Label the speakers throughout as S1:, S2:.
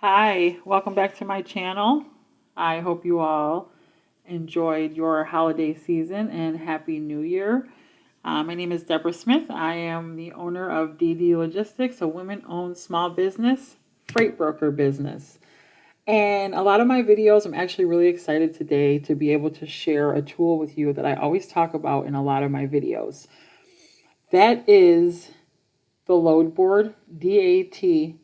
S1: Hi, welcome back to my channel. I hope you all enjoyed your holiday season and Happy New Year. My name is Deborah Smith. I am the owner of DD Logistics, a women-owned small business, freight broker business. And a lot of my videos, I'm actually really excited today to be able to share a tool with you that I always talk about in a lot of my videos. That is the load board, DAT.com.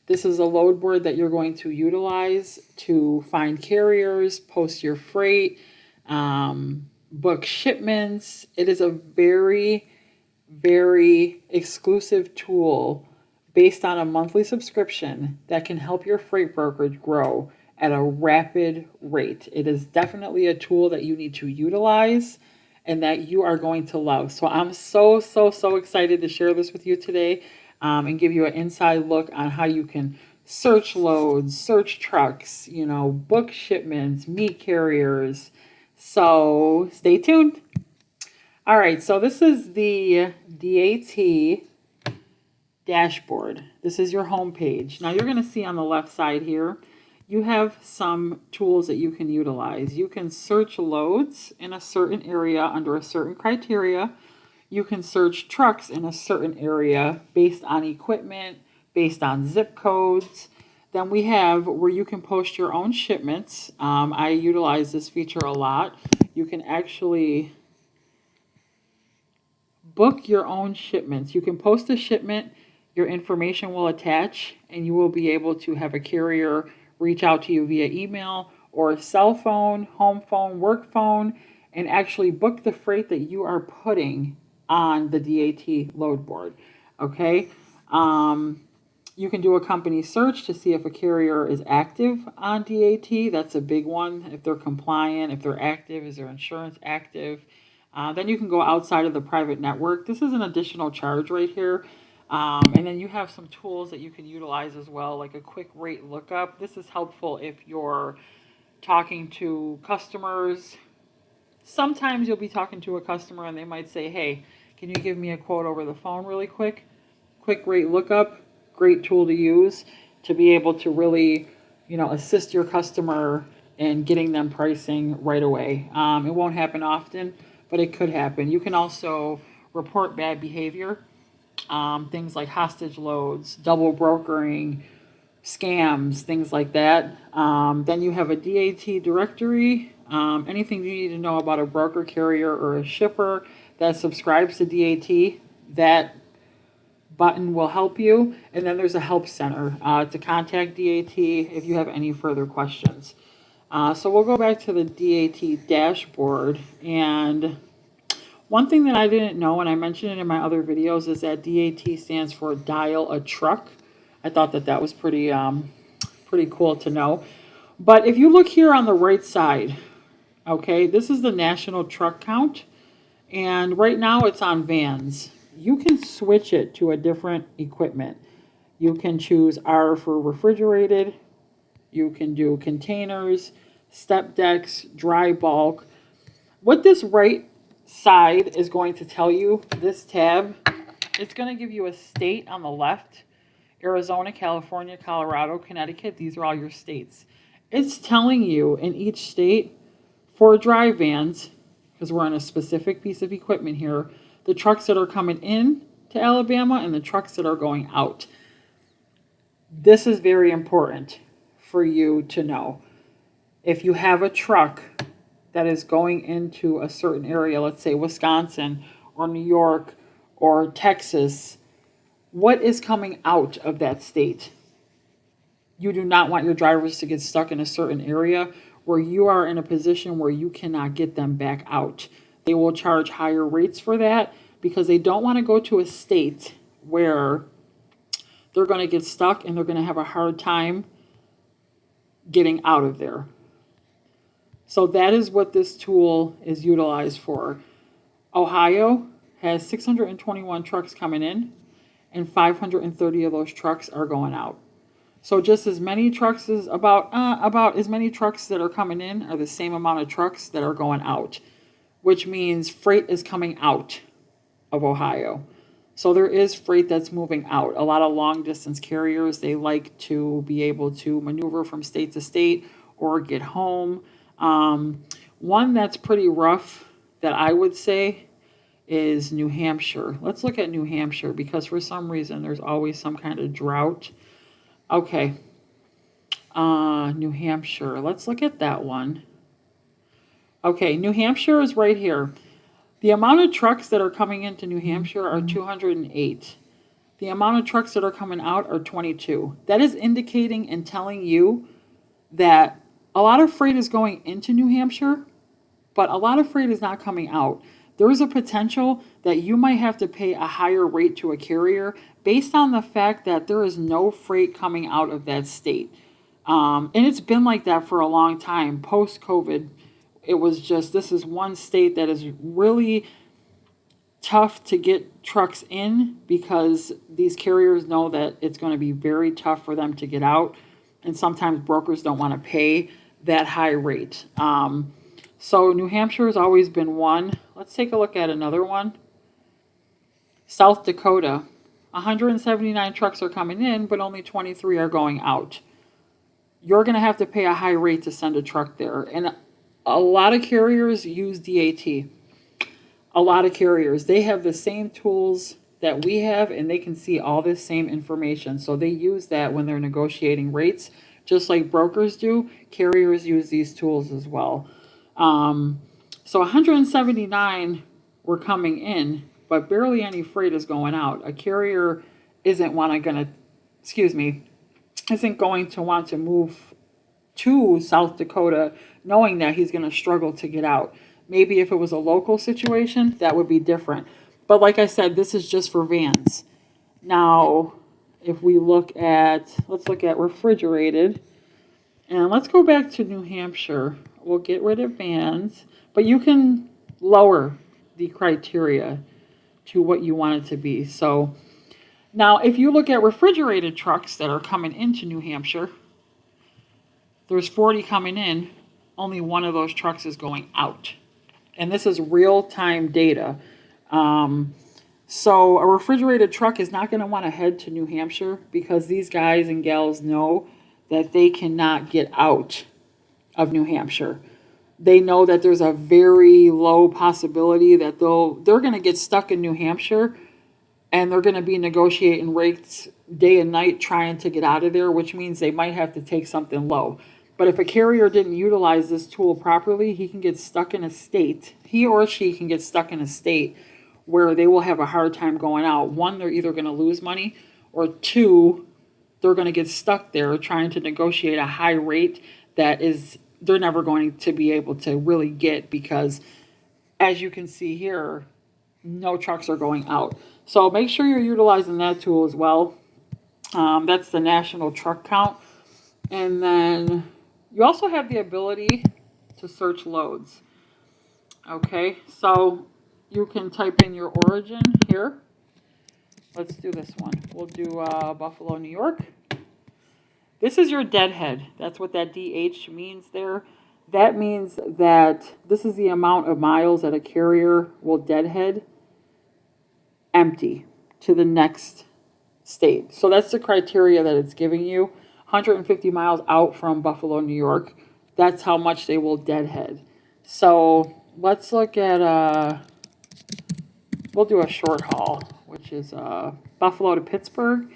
S1: This is a load board that you're going to utilize to find carriers, post your freight, book shipments. It is a very, very exclusive tool based on a monthly subscription that can help your freight brokerage grow at a rapid rate. It is definitely a tool that you need to utilize and that you are going to love. So I'm so excited to share this with you today and give you an inside look on how you can search loads, search trucks, book shipments, meet carriers. So stay tuned. All right, so this is the DAT dashboard. This is your home page. Now you're going to see on the left side here, you have some tools that you can utilize. You can search loads in a certain area under a certain criteria. You can search trucks in a certain area based on equipment, based on zip codes. Then we have where you can post your own shipments. I utilize this feature a lot. You can actually book your own shipments. You can post a shipment, your information will attach, and you will be able to have a carrier reach out to you via email or a cell phone, home phone, work phone, and actually book the freight that you are putting on the DAT load board. Okay. You can do a company search to see if a carrier is active on DAT. That's a big one. If they're compliant, if they're active, is their insurance active? Then you can go outside of the private network. This is an additional charge right here. And then you have some tools that you can utilize as well, like a quick rate lookup. This is helpful if you're talking to customers. Sometimes you'll be talking to a customer and they might say, hey, can you give me a quote over the phone really quick? Quick rate lookup, great tool to use to be able to really, assist your customer in getting them pricing right away. It won't happen often, but it could happen. You can also report bad behavior. Things like hostage loads, double brokering, scams, things like that. Then you have a DAT directory. Anything you need to know about a broker, carrier, or a shipper that subscribes to DAT, that button will help you. And then there's a help center to contact DAT if you have any further questions. So we'll go back to the DAT dashboard, and one thing that I didn't know, and I mentioned it in my other videos, is that DAT stands for Dial a Truck. I thought that was pretty cool to know. But if you look here on the right side, okay, this is the national truck count, and right now it's on vans. You can switch it to a different equipment. You can choose R for refrigerated. You can do containers, step decks, dry bulk. What this right side is going to tell you, this tab, it's going to give you a state on the left. Arizona, California, Colorado, Connecticut, these are all your states. It's telling you in each state for dry vans, because we're on a specific piece of equipment here, the trucks that are coming in to Alabama and the trucks that are going out. This is very important for you to know. If you have a truck that is going into a certain area, let's say Wisconsin or New York or Texas, what is coming out of that state? You do not want your drivers to get stuck in a certain area where you are in a position where you cannot get them back out. They will charge higher rates for that because they don't want to go to a state where they're going to get stuck and they're going to have a hard time getting out of there. So that is what this tool is utilized for. Ohio has 621 trucks coming in, and 530 of those trucks are going out. So just as many trucks as about as many trucks that are coming in are the same amount of trucks that are going out, which means freight is coming out of Ohio. So there is freight that's moving out. A lot of long distance carriers, they like to be able to maneuver from state to state or get home. Um, One that's pretty rough that I would say is New Hampshire. Let's look at New Hampshire because for some reason there's always some kind of drought. Okay, New Hampshire. Let's look at that one. Okay, New Hampshire is right here. The amount of trucks that are coming into New Hampshire are 208. The amount of trucks that are coming out are 22. That is indicating and telling you that a lot of freight is going into New Hampshire, but a lot of freight is not coming out. There is a potential that you might have to pay a higher rate to a carrier based on the fact that there is no freight coming out of that state. And it's been like that for a long time. Post-COVID, it was just, this is one state that is really tough to get trucks in because these carriers know that it's going to be very tough for them to get out. And sometimes brokers don't want to pay that high rate. So New Hampshire has always been one. Let's take a look at another one. South Dakota. 179 trucks are coming in, but only 23 are going out. You're going to have to pay a high rate to send a truck there. And a lot of carriers use DAT. A lot of carriers, they have the same tools that we have and they can see all this same information. So they use that when they're negotiating rates. Just like brokers do, carriers use these tools as well. So 179 were coming in, but barely any freight is going out. A carrier isn't going to want to move to South Dakota knowing that he's going to struggle to get out. Maybe if it was a local situation, that would be different. But like I said, this is just for vans. Now, if we let's look at refrigerated. And let's go back to New Hampshire. We'll get rid of vans, but you can lower the criteria to what you want it to be. So now if you look at refrigerated trucks that are coming into New Hampshire, there's 40 coming in, only one of those trucks is going out. And this is real-time data. So a refrigerated truck is not going to want to head to New Hampshire because these guys and gals know that they cannot get out of New Hampshire. They know that there's a very low possibility that they're going to get stuck in New Hampshire and they're going to be negotiating rates day and night trying to get out of there, which means they might have to take something low. But if a carrier didn't utilize this tool properly, he can get stuck in a state. He or she can get stuck in a state where they will have a hard time going out. One, they're either going to lose money, or two, they're going to get stuck there trying to negotiate a high rate that they're never going to be able to really get because, as you can see here, no trucks are going out. So make sure you're utilizing that tool as well. That's the national truck count. And then you also have the ability to search loads. Okay, so you can type in your origin here. Let's do this one. We'll do Buffalo, New York. This is your deadhead. That's what that DH means there. That means that this is the amount of miles that a carrier will deadhead empty to the next state. So that's the criteria that it's giving you. 150 miles out from Buffalo, New York. That's how much they will deadhead. So let's look at, we'll do a short haul, which is Buffalo to Pittsburgh.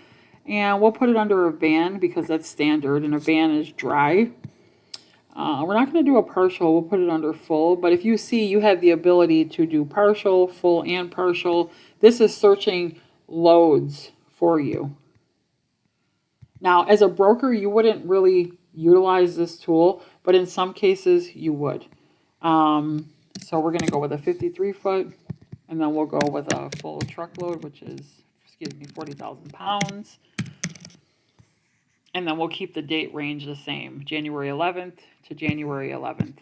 S1: And we'll put it under a van because that's standard, and a van is dry. We're not going to do a partial. We'll put it under full. But if you see, you have the ability to do partial, full, and partial. This is searching loads for you. Now, as a broker, you wouldn't really utilize this tool, but in some cases, you would. So we're going to go with a 53-foot, and then we'll go with a full truckload, which is, 40,000 pounds. And then we'll keep the date range the same, January 11th to January 11th.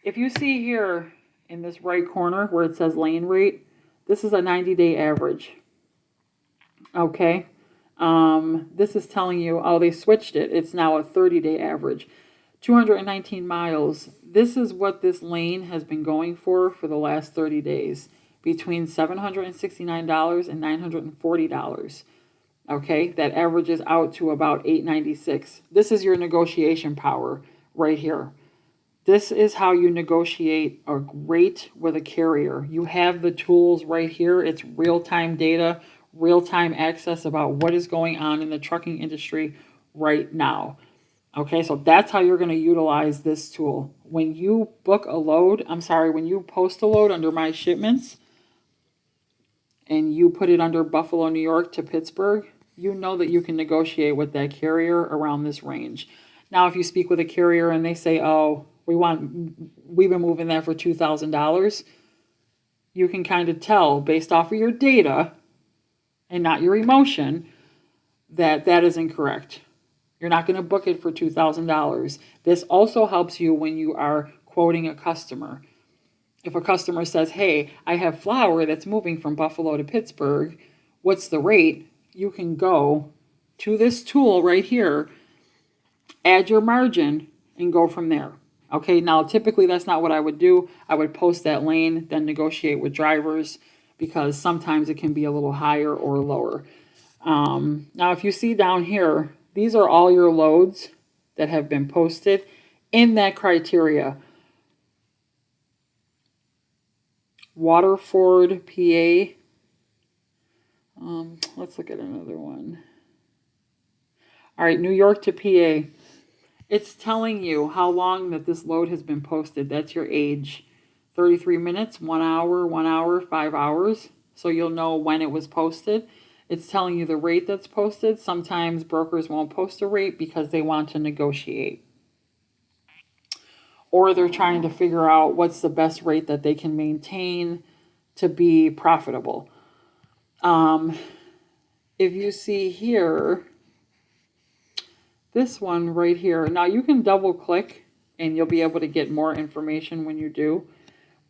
S1: If you see here in this right corner where it says lane rate, this is a 90-day average. Okay. This is telling you, oh, they switched it. It's now a 30-day average. 219 miles. This is what this lane has been going for the last 30 days. between $769 and $940. Okay, that averages out to about $896. This is your negotiation power right here. This is how you negotiate a rate with a carrier. You have the tools right here. It's real-time data, real-time access about what is going on in the trucking industry right now. Okay, so that's how you're going to utilize this tool. When you book a load, when you post a load under My Shipments and you put it under Buffalo, New York to Pittsburgh, you know that you can negotiate with that carrier around this range. Now, if you speak with a carrier and they say, oh, we've been moving that for $2,000, you can kind of tell based off of your data and not your emotion that that is incorrect. You're not going to book it for $2,000. This also helps you when you are quoting a customer. If a customer says, hey, I have flour that's moving from Buffalo to Pittsburgh, what's the rate? You can go to this tool right here, add your margin, and go from there. Okay, now typically that's not what I would do. I would post that lane, then negotiate with drivers because sometimes it can be a little higher or lower. Now, if you see down here, these are all your loads that have been posted in that criteria. Waterford, PA. Let's look at another one. All right, New York to PA. It's telling you how long that this load has been posted. That's your age. 33 minutes, 1 hour, 5 hours. So you'll know when it was posted. It's telling you the rate that's posted. Sometimes brokers won't post a rate because they want to negotiate. Or they're trying to figure out what's the best rate that they can maintain to be profitable. If you see here, this one right here. Now you can double click and you'll be able to get more information when you do.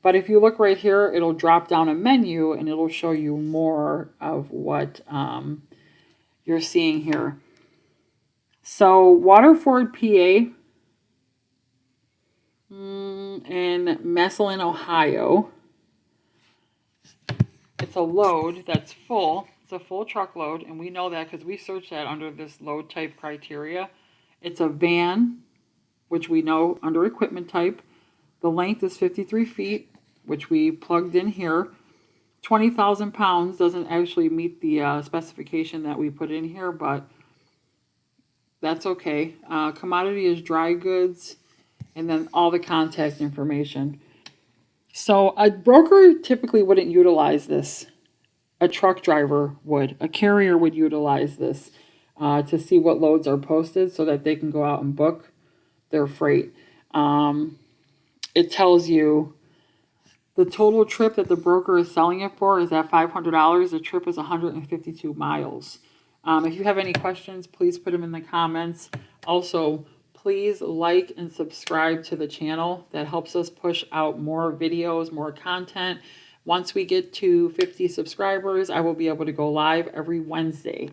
S1: But if you look right here, it'll drop down a menu and it'll show you more of what you're seeing here. So Waterford, PA in Massillon, Ohio. It's a load that's full. It's a full truckload, and we know that because we searched that under this load type criteria. It's a van, which we know under equipment type. The length is 53 feet, which we plugged in here. 20,000 pounds doesn't actually meet the specification that we put in here, but that's okay. Commodity is dry goods, and then all the contact information. So a broker typically wouldn't utilize this. A truck driver would. A carrier would utilize this to see what loads are posted so that they can go out and book their freight. It tells you the total trip that the broker is selling it for is at $500. The trip is 152 miles. If you have any questions, please put them in the comments. Also, please like and subscribe to the channel. That helps us push out more videos, more content. Once we get to 50 subscribers, I will be able to go live every Wednesday.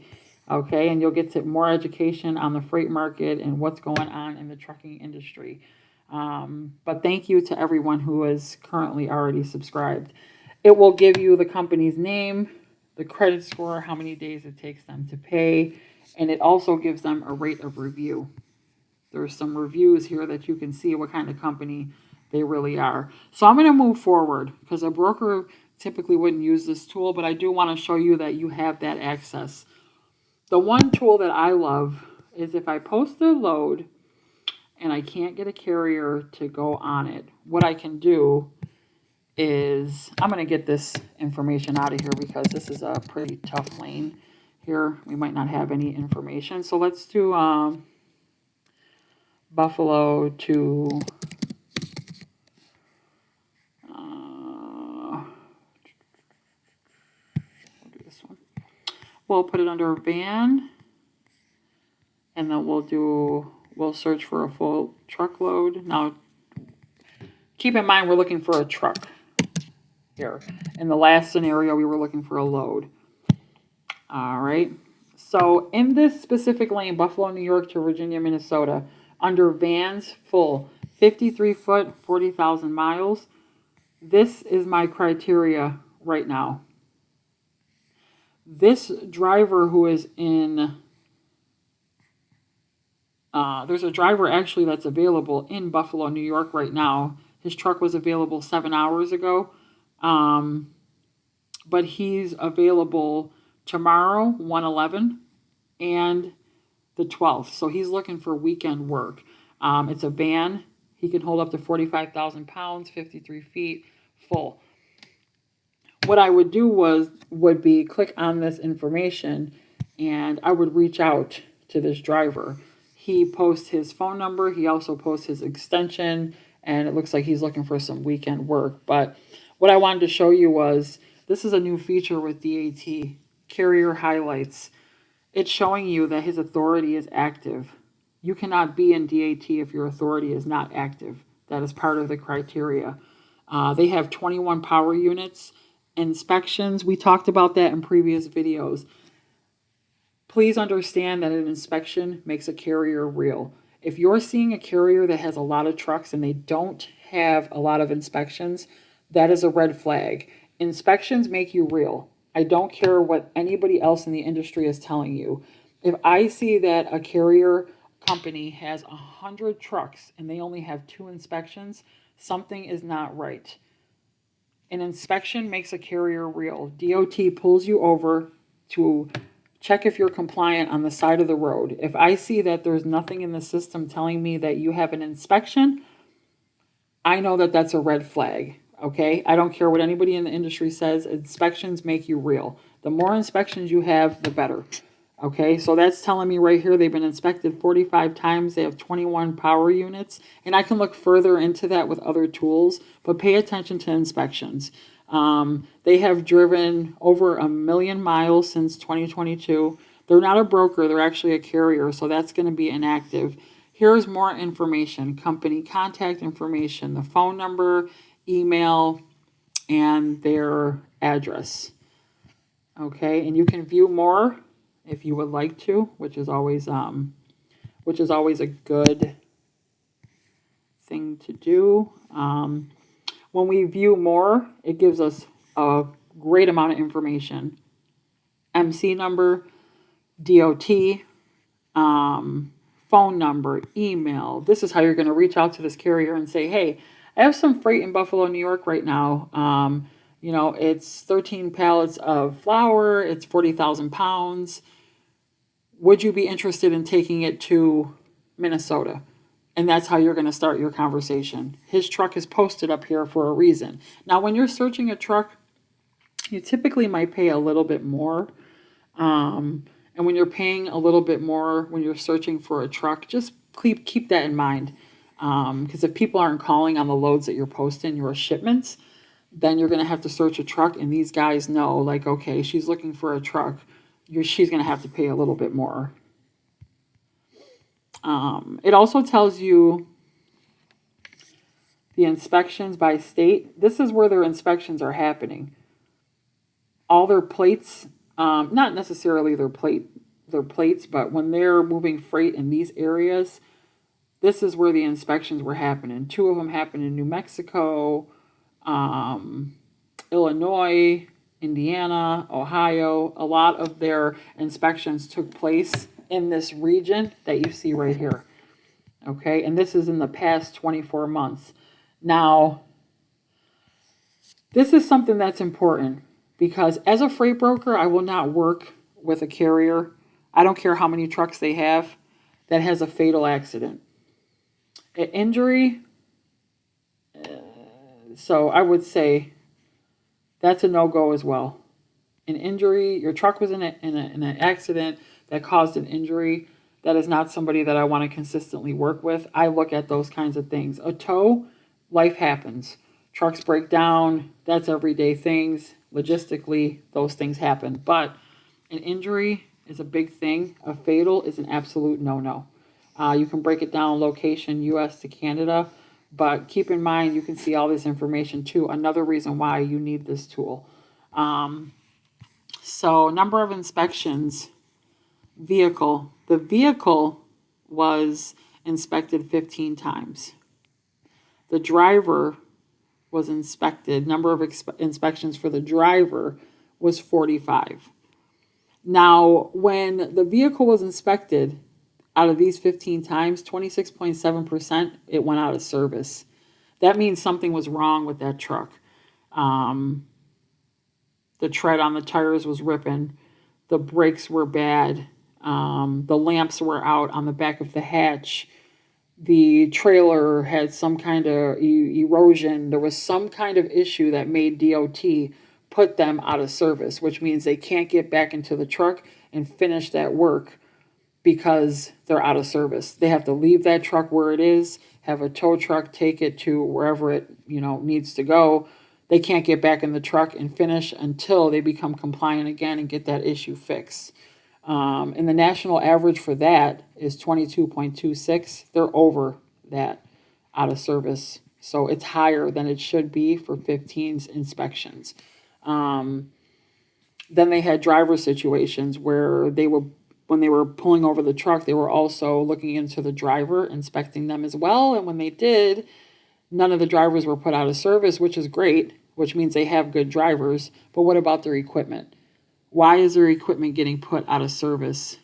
S1: Okay, and you'll get to more education on the freight market and what's going on in the trucking industry. But thank you to everyone who is currently already subscribed. It will give you the company's name, the credit score, how many days it takes them to pay, and it also gives them a rate of review. There's some reviews here that you can see what kind of company they really are. So I'm going to move forward because a broker typically wouldn't use this tool, but I do want to show you that you have that access. The one tool that I love is if I post a load and I can't get a carrier to go on it, what I can do is, I'm going to get this information out of here because this is a pretty tough lane here. We might not have any information. So let's do Buffalo to we'll do this one. We'll put it under van, and then we'll search for a full truckload. Now, keep in mind we're looking for a truck here. In the last scenario, we were looking for a load. All right. So in this specific lane, Buffalo, New York to Virginia, Minnesota, under vans full, 53 foot, 40,000 miles. This is my criteria right now. This driver who is in, there's a driver actually that's available in Buffalo, New York right now. His truck was available 7 hours ago, but he's available tomorrow, 1/11, and the 12th. So he's looking for weekend work. It's a van. He can hold up to 45,000 pounds, 53 feet, full. What I would do would be click on this information, and I would reach out to this driver. He posts his phone number. He also posts his extension, and it looks like he's looking for some weekend work. But what I wanted to show you was, this is a new feature with DAT, Carrier Highlights. It's showing you that his authority is active. You cannot be in DAT if your authority is not active. That is part of the criteria. They have 21 power units. Inspections, we talked about that in previous videos. Please understand that an inspection makes a carrier real. If you're seeing a carrier that has a lot of trucks and they don't have a lot of inspections, that is a red flag. Inspections make you real. I don't care what anybody else in the industry is telling you. If I see that a carrier company has 100 trucks and they only have 2 inspections, something is not right. An inspection makes a carrier real. DOT pulls you over to check if you're compliant on the side of the road. If I see that there's nothing in the system telling me that you have an inspection, I know that that's a red flag. Okay, I don't care what anybody in the industry says. Inspections make you real. The more inspections you have, the better. Okay, so that's telling me right here they've been inspected 45 times. They have 21 power units. And I can look further into that with other tools, but pay attention to inspections. They have driven over 1 million miles since 2022. They're not a broker, they're actually a carrier, so that's going to be inactive. Here's more information, company contact information, the phone number, email, and their address. Okay, and you can view more if you would like to, which is always a good thing to do. When we view more, it gives us a great amount of information. MC number, DOT, phone number, email. This is how you're going to reach out to this carrier and say, hey, I have some freight in Buffalo, New York right now. It's 13 pallets of flour. It's 40,000 pounds. Would you be interested in taking it to Minnesota? And that's how you're going to start your conversation. His truck is posted up here for a reason. Now, when you're searching a truck, you typically might pay a little bit more. And when you're paying a little bit more when you're searching for a truck, just keep that in mind. Because if people aren't calling on the loads that you're posting, your shipments, then you're going to have to search a truck. And these guys know, like, okay, she's looking for a truck. She's going to have to pay a little bit more. It also tells you the inspections by state. This is where their inspections are happening. All their plates, not necessarily their plates, but when they're moving freight in these areas, this is where the inspections were happening. 2 of them happened in New Mexico, Illinois, Indiana, Ohio. A lot of their inspections took place in this region that you see right here. Okay, and this is in the past 24 months. Now, this is something that's important because as a freight broker, I will not work with a carrier. I don't care how many trucks they have that has a fatal accident. An injury, so I would say that's a no-go as well. An injury, your truck was in an accident that caused an injury, that is not somebody that I want to consistently work with. I look at those kinds of things. A tow, life happens. Trucks break down, that's everyday things. Logistically, those things happen. But an injury is a big thing. A fatal is an absolute no-no. You can break it down location, U.S. to Canada. But keep in mind, you can see all this information too. Another reason why you need this tool. So number of inspections. Vehicle. The vehicle was inspected 15 times. The driver was inspected, number of inspections for the driver was 45. Now, when the vehicle was inspected, out of these 15 times, 26.7%, it went out of service. That means something was wrong with that truck. The tread on the tires was ripping. The brakes were bad. The lamps were out on the back of the hatch. The trailer had some kind of erosion. There was some kind of issue that made DOT put them out of service, which means they can't get back into the truck and finish that work because they're out of service. They have to leave that truck where it is, have a tow truck take it to wherever it, needs to go. They can't get back in the truck and finish until they become compliant again and get that issue fixed. And the national average for that is 22.26. They're over that out of service. So it's higher than it should be for 15 inspections. Then they had driver situations where when they were pulling over the truck, they were also looking into the driver, inspecting them as well. And when they did, none of the drivers were put out of service, which is great, which means they have good drivers. But what about their equipment? Why is their equipment getting put out of service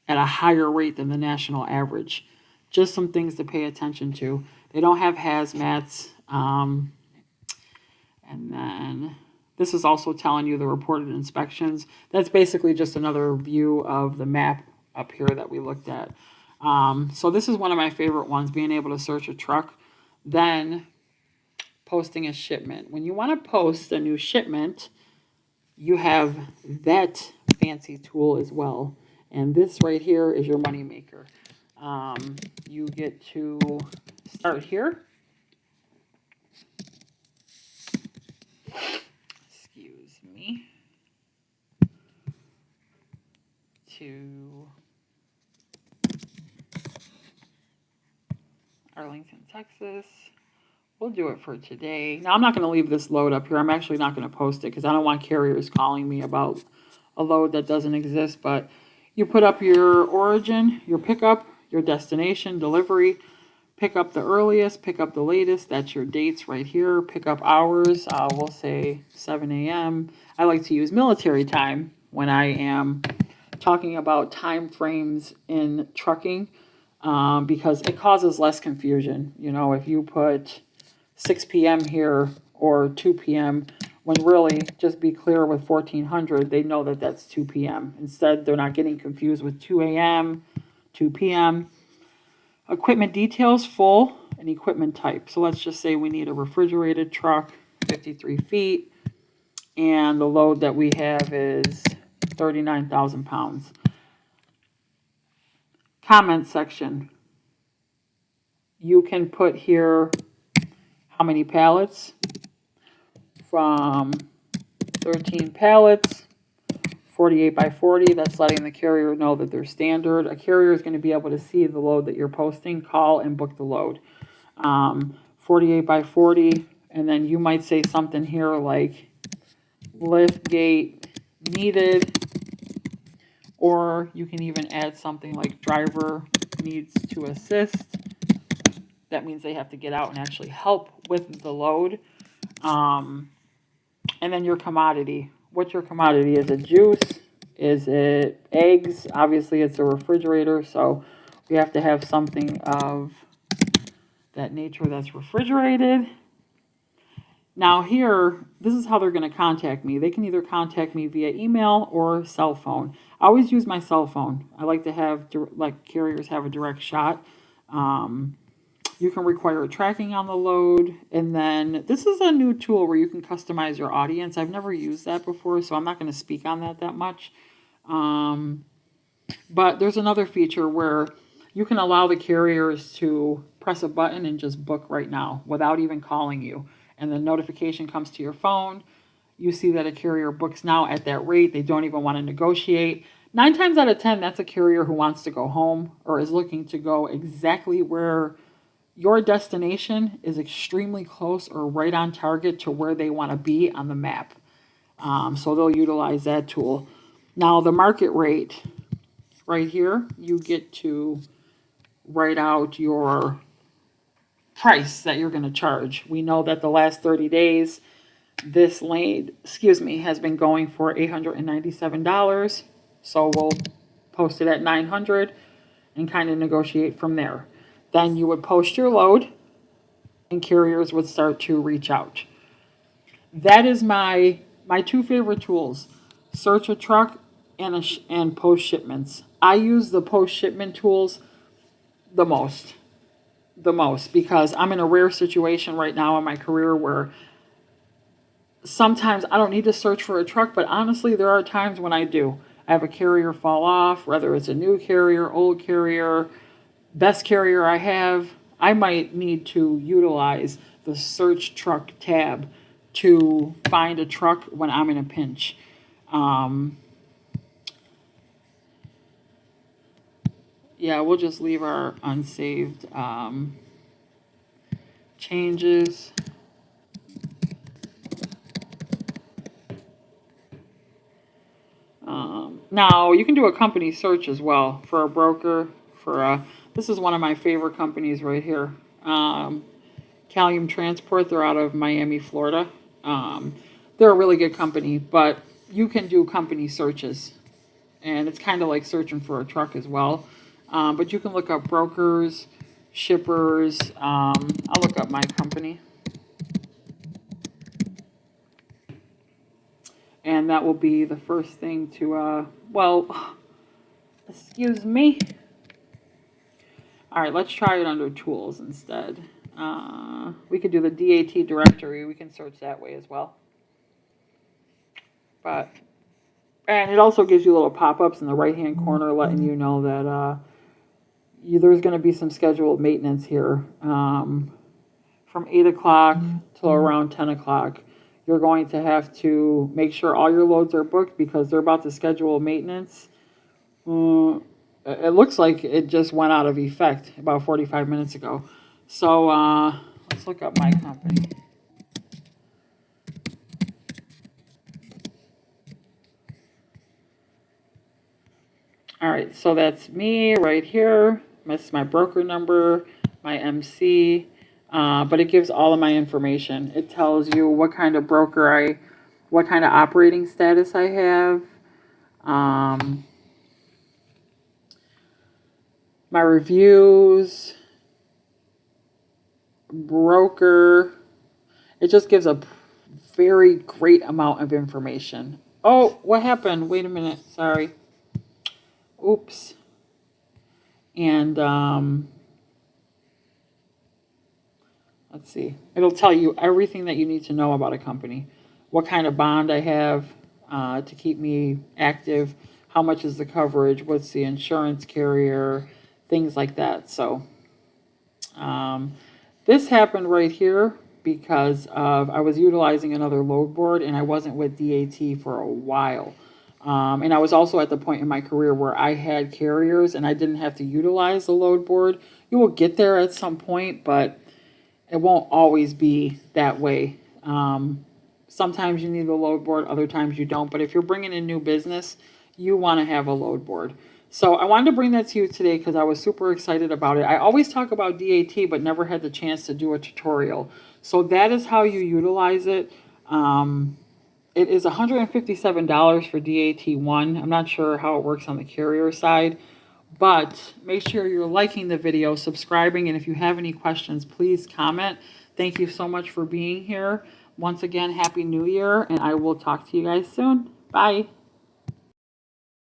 S1: at a higher rate than the national average? Just some things to pay attention to. They don't have hazmats. And then this is also telling you the reported inspections. That's basically just another view of the map up here that we looked at. So this is one of my favorite ones, being able to search a truck, then posting a shipment. When you want to post a new shipment, you have that fancy tool as well. And this right here is your money maker. You get to start here. Excuse me. To Arlington, Texas. We'll do it for today. Now, I'm not going to leave this load up here. I'm actually not going to post it because I don't want carriers calling me about a load that doesn't exist. But you put up your origin, your pickup, your destination, delivery, pick up the earliest, pick up the latest. That's your dates right here. Pick up hours. We'll say 7 a.m. I like to use military time when I am talking about time frames in trucking because it causes less confusion. If you put 6 p.m. here or 2 p.m., when really, just be clear with 1400, they know that that's 2 p.m. Instead, they're not getting confused with 2 a.m., 2 p.m. Equipment details, full, and equipment type. So let's just say we need a refrigerated truck, 53 feet, and the load that we have is 39,000 pounds. Comment section. You can put here how many pallets, from 13 pallets, 48 by 40. That's letting the carrier know that they're standard. A carrier is going to be able to see the load that you're posting, call, and book the load. 48 by 40, and then you might say something here like lift gate needed, or you can even add something like driver needs to assist. That means they have to get out and actually help with the load. And then your commodity. What's your commodity? Is it juice? Is it eggs? Obviously, it's a refrigerator, so we have to have something of that nature that's refrigerated. Now here, this is how they're going to contact me. They can either contact me via email or cell phone. I always use my cell phone. I like to have, carriers have a direct shot. You can require tracking on the load. And then this is a new tool where you can customize your audience. I've never used that before, so I'm not going to speak on that much. But there's another feature where you can allow the carriers to press a button and just book right now without even calling you. And the notification comes to your phone. You see that a carrier books now at that rate. They don't even want to negotiate. 9 times out of 10, that's a carrier who wants to go home or is looking to go exactly where your destination is extremely close or right on target to where they want to be on the map. So they'll utilize that tool. Now the market rate right here, you get to write out your price that you're going to charge. We know that the last 30 days, this lane, has been going for $897. So we'll post it at $900 and kind of negotiate from there. Then you would post your load and carriers would start to reach out. That is my two favorite tools: search a truck and post shipments. I use the post shipment tools the most because I'm in a rare situation right now in my career where sometimes I don't need to search for a truck, but honestly, there are times when I do. I have a carrier fall off, whether it's a new carrier, old carrier, best carrier I have. I might need to utilize the search truck tab to find a truck when I'm in a pinch. Yeah, we'll just leave our unsaved changes. Now, you can do a company search as well for a broker. This is one of my favorite companies right here. Calium Transport, they're out of Miami, Florida. They're a really good company, but you can do company searches. And it's kind of like searching for a truck as well. But you can look up brokers, shippers. I'll look up my company. And that will be the first thing to, excuse me. All right, let's try it under tools instead. We could do the DAT directory. We can search that way as well. And it also gives you little pop-ups in the right-hand corner letting you know that there's going to be some scheduled maintenance here. From 8 o'clock till around 10 o'clock. You're going to have to make sure all your loads are booked because they're about to schedule maintenance. It looks like it just went out of effect about 45 minutes ago. So let's look up my company. All right, so that's me right here. This is my broker number, my MC, but it gives all of my information. It tells you what kind of broker what kind of operating status I have, my reviews, broker. It just gives a very great amount of information. Oh, what happened? Wait a minute. Sorry. Oops. And let's see. It'll tell you everything that you need to know about a company. What kind of bond I have to keep me active. How much is the coverage? What's the insurance carrier? Things like that. So this happened right here because I was utilizing another load board and I wasn't with DAT for a while. And I was also at the point in my career where I had carriers and I didn't have to utilize the load board. You will get there at some point, but it won't always be that way. Sometimes you need a load board, other times you don't. But if you're bringing in new business, you want to have a load board. So I wanted to bring that to you today because I was super excited about it. I always talk about DAT, but never had the chance to do a tutorial. So that is how you utilize it. It is $157 for DAT1. I'm not sure how it works on the carrier side, but make sure you're liking the video, subscribing, and if you have any questions, please comment. Thank you so much for being here. Once again, Happy New Year, and I will talk to you guys soon. Bye.